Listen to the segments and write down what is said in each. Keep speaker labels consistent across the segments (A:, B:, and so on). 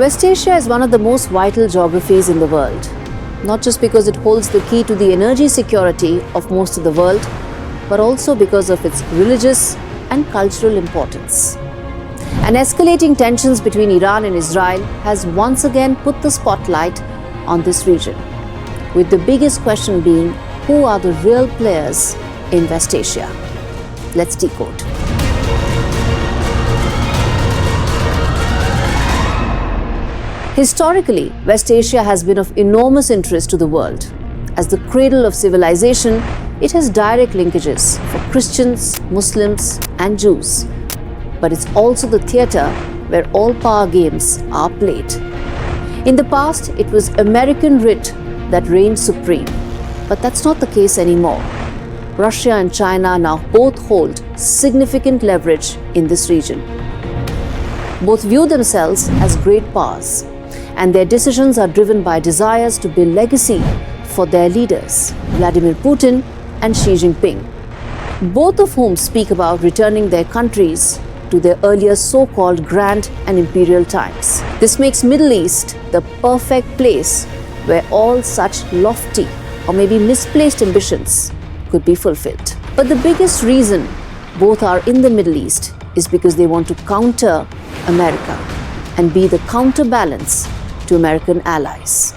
A: West Asia is one of the most vital geographies in the world, not just because it holds the key to the energy security of most of the world, but also because of its religious and cultural importance. And escalating tensions between Iran and Israel has once again put the spotlight on this region, with the biggest question being, who are the real players in West Asia? Let's decode. Historically, West Asia has been of enormous interest to the world. As the cradle of civilization, it has direct linkages for Christians, Muslims, and Jews. But it's also the theatre where all power games are played. In the past, it was American writ that reigned supreme, but that's not the case anymore. Russia and China now both hold significant leverage in this region. Both view themselves as great powers, and their decisions are driven by desires to build legacy for their leaders, Vladimir Putin and Xi Jinping, both of whom speak about returning their countries to their earlier so-called grand and imperial times. This makes Middle East the perfect place where all such lofty or maybe misplaced ambitions could be fulfilled. But the biggest reason both are in the Middle East is because they want to counter America and be the counterbalance to American allies.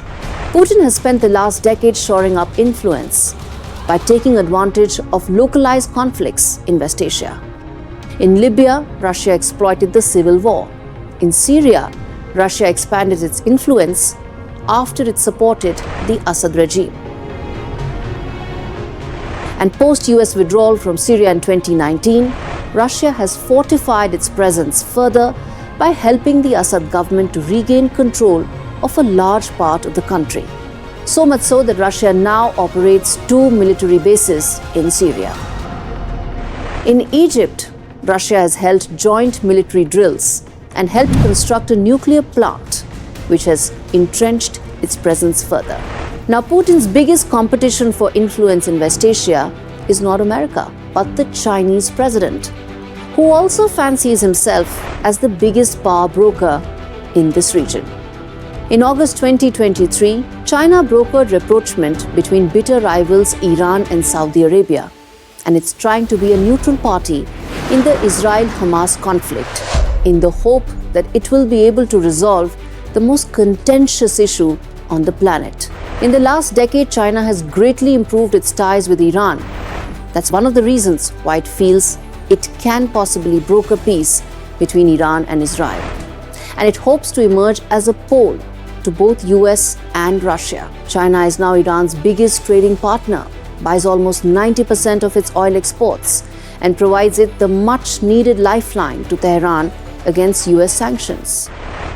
A: Putin has spent the last decade shoring up influence by taking advantage of localized conflicts in West Asia. In Libya, Russia exploited the civil war. In Syria, Russia expanded its influence after it supported the Assad regime. And post-US withdrawal from Syria in 2019, Russia has fortified its presence further by helping the Assad government to regain control of a large part of the country. So much so that Russia now operates 2 military bases in Syria. In Egypt, Russia has held joint military drills and helped construct a nuclear plant, which has entrenched its presence further. Now, Putin's biggest competition for influence in West Asia is not America, but the Chinese president, who also fancies himself as the biggest power broker in this region. In August 2023, China brokered rapprochement between bitter rivals Iran and Saudi Arabia, and it's trying to be a neutral party in the Israel-Hamas conflict, in the hope that it will be able to resolve the most contentious issue on the planet. In the last decade, China has greatly improved its ties with Iran. That's one of the reasons why it feels it can possibly broker peace between Iran and Israel. And it hopes to emerge as a pole to both US and Russia. China is now Iran's biggest trading partner, buys almost 90% of its oil exports, and provides it the much-needed lifeline to Tehran against US sanctions.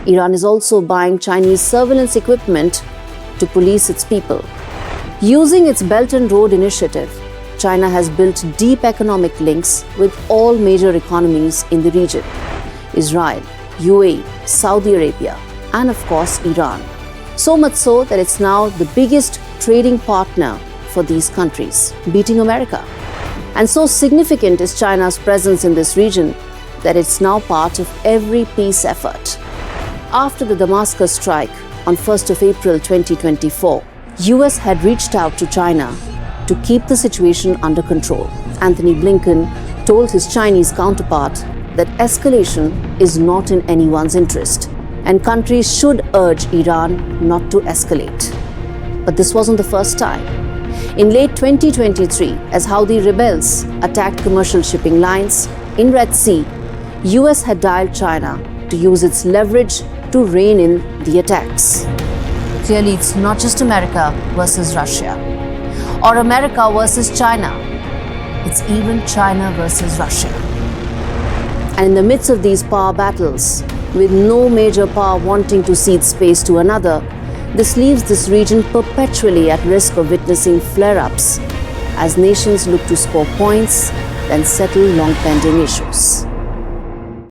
A: Iran is also buying Chinese surveillance equipment to police its people. Using its Belt and Road Initiative, China has built deep economic links with all major economies in the region: Israel, UAE, Saudi Arabia, and of course Iran. So much so that it's now the biggest trading partner for these countries, beating America. And so significant is China's presence in this region that it's now part of every peace effort. After the Damascus strike on 1st of April 2024, US had reached out to China to keep the situation under control. Anthony Blinken told his Chinese counterpart that escalation is not in anyone's interest, and countries should urge Iran not to escalate. But this wasn't the first time. In late 2023, as Houthi rebels attacked commercial shipping lines in Red Sea, US had dialed China to use its leverage to rein in the attacks. Clearly, it's not just America versus Russia, or America versus China. It's even China versus Russia. And in the midst of these power battles, with no major power wanting to cede space to another, this leaves this region perpetually at risk of witnessing flare-ups as nations look to score points, then settle long-pending issues.